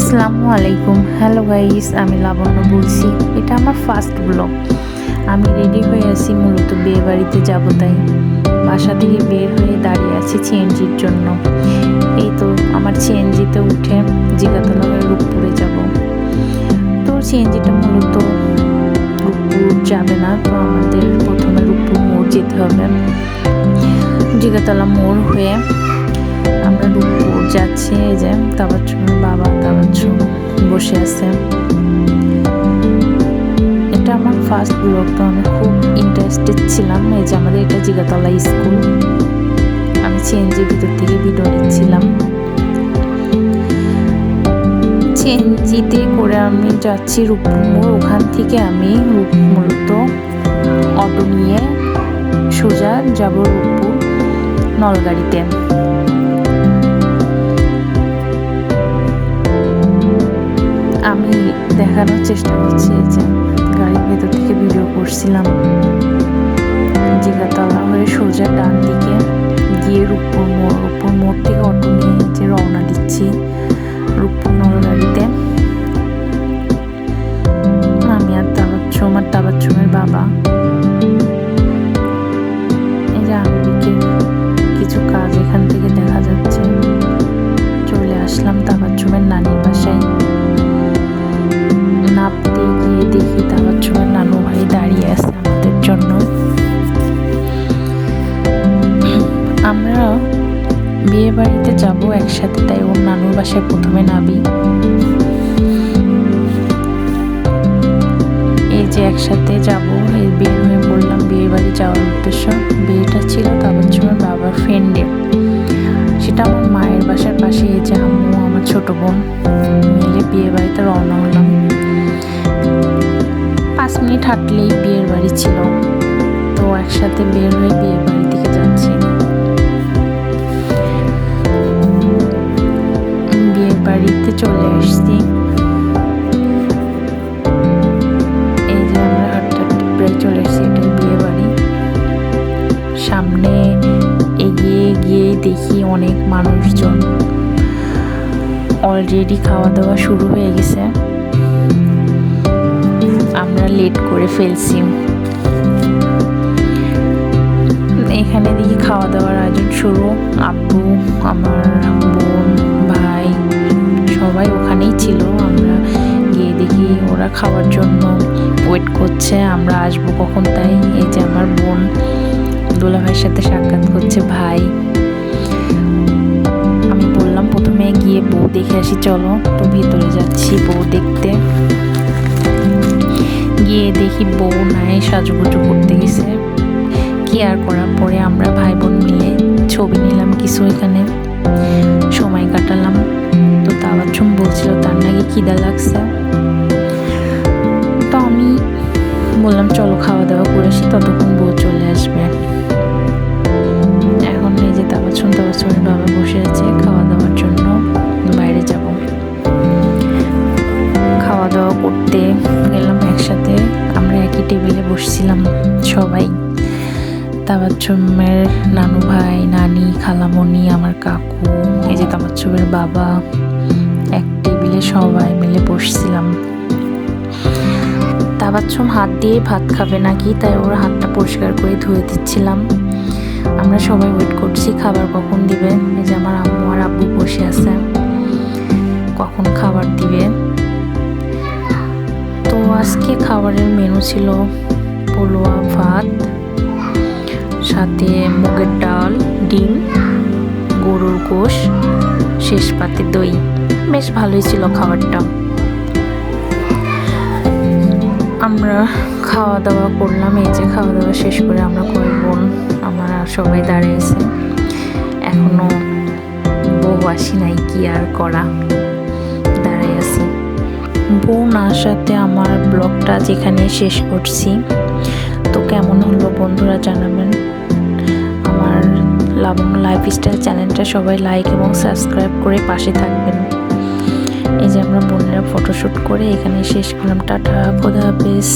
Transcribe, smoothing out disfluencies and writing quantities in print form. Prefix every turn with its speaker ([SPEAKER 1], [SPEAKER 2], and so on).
[SPEAKER 1] আসসালামু আলাইকুম। Hello guys, আমি লাবণ্য বলছি। এটা আমার ফার্স্ট ব্লগ। আমি রেডি হয়ে আছি, মূলত বিয়ে বাড়িতে যাবো, তাই বাসা থেকে বের হয়ে দাঁড়িয়ে আছি সিএনজির জন্য। এই তো আমার সিএনজিতে উঠে জিগাতলা হয়ে রূপপুরে যাব। তো সিএনজিটা মূলত রূপপুর যাবে না, তো আমাদের প্রথমে রূপপুর মোড় যেতে হবে। জিগাতলা মোড় হয়ে আমরা রূপপুর যাচ্ছি। এই যে তাবাচ্ছুমের বাবা তাবাচ্ছুম বসে আছে। এটা আমার ফার্স্ট ব্লগ, তো আমি খুব ইন্টারেস্টেড ছিলাম। এই যে আমাদের এটা জিগাতলা স্কুল। আমি সিএনজির ভিতর থেকে ভিডিও নিচ্ছিলাম। সিএনজিতে করে আমি যাচ্ছি রূপপুর মোড়। ওখান থেকে আমি মূলত অটো নিয়ে সোজা যাব রূপপুর নলগাড়িতে। আমি দেখানোর চেষ্টা করছি যে গাড়ির ভেতর থেকে ভিডিও করছিলাম। জিগাতলা হয়ে সোজা ডান দিকে গিয়ে রূপপুর মোড় থেকে অটো নিয়ে যে রওনা দিচ্ছি রূপপুর নলগাড়িতে। আমি আর তাবাচ্ছুমের বাবা। এই যে আমেরিকে কিছু কাজ এখান থেকে দেখা যাচ্ছে। চলে আসলাম তাবাচ্ছুমের নানির বাসায়। নামতে গিয়ে দেখি তাবাচ্ছুমের নানু ভাই দাঁড়িয়ে আছে আমাদের জন্য। আমরা বিয়ে বাড়িতে যাব একসাথে, তাই ওর নানুর বাসায় প্রথমে নামি। এই যে একসাথে যাব, এই বের হয়ে বললাম বিয়ে বাড়ি যাওয়ার উদ্দেশ্য। বিয়েটা ছিল তাবাচ্ছুমের বাবার ফ্রেন্ডের, সেটা আমার মায়ের বাসার পাশে। এই যে আম্মু আমার ছোট বোন মিলে বিয়ে বাড়িতে রওনা হলাম। 5 মিনিট হাঁটলেই বিয়ের বাড়ি ছিল, তো একসাথে বের হয়ে বিয়ের বাড়ির দিকে যাচ্ছি। বিয়ের বাড়িতে চলে আসছি। এই যে আমরা হাঁটতে হাঁটতে প্রায় চলে এসেছি, এটাই বিয়ে বাড়ি। সামনে এগিয়ে গিয়ে দেখি অনেক মানুষজন, অলরেডি খাওয়া দাওয়া শুরু হয়ে গেছে। আমরা লেট করে ফেলছি। এখানে দেখি খাওয়া দাওয়ার আয়োজন শুরু। আব্বু, আমার বোন, ভাই সবাই ওখানেই ছিল। আমরা গিয়ে দেখি ওরা খাওয়ার জন্য ওয়েট করছে, আমরা আসবো কখন তাই। এই যে আমার বোন দোলা ভাইয়ের সাথে সাক্ষাৎ করছে ভাই। আমি বললাম প্রথমে গিয়ে বউ দেখে আসি, চলো। তো ভিতরে যাচ্ছি বউ দেখতে। গিয়ে দেখি বউ নাই, সাজুগুজু করতে গেছে। কি আর করার, পরে আমরা ভাই বোন মিলে ছবি নিলাম কিছু, এখানে সময় কাটালাম। তো তাবাচ্ছুম বলছিল তার নাকি খিদা লাগছে, তো আমি বললাম চলো খাওয়া দাওয়া করে আসি, ততক্ষণ বউ চলে আসবে। এখন এই যে তাবাচ্ছুমের বাবা বসে আছে খাওয়া দাওয়ার জন্য। বাইরে যাব, খাওয়া দাওয়া করতে গেলাম একসাথে। আমরা একই টেবিলে বসছিলাম সবাই। তাবাচ্ছুমের নানু ভাই, নানি, খালামণি, আমার কাকু, এই যে তাবাচ্ছুমের বাবা, এক টেবিলে সবাই মিলে বসছিলাম। তাবাচ্ছুম হাত দিয়ে ভাত খাবে নাকি, তাই ওর হাতটা পরিষ্কার করে ধুয়ে দিচ্ছিলাম। আমরা সবাই ওয়েট করছি খাবার কখন দিবে। এই যে আমার আম্মু আর আব্বু বসে আছে, কখন খাবার দিবে। তো আজকে খাবারের মেনু ছিল পোলোয়া ভাত, সাথে মুগের ডাল, ডিম, গরুর গোশ, শেষ পাতে দই। বেশ ভালোই ছিল খাবারটা। আমরা খাওয়া দাওয়া করলাম। এই যে খাওয়া দাওয়া শেষ করে আমরা কয়েক বোন আমরা সবাই দাঁড়িয়েছে। এখনো বউ আসি নাই, কি আর করা, দাঁড়াই আছি। বউ না আসাতে আমার ব্লগটা যেখানে শেষ করছি। তো কেমন হলো বন্ধুরা জানাবেন। আমার লাবণ্য লাইফস্টাইল চ্যানেলটা সবাই লাইক এবং সাবস্ক্রাইব করে পাশে থাকবেন। এই যে আমরা বোনেরা ফটোশ্যুট করে এখানে শেষ করলাম। টাটা, খোদা হাফেজ।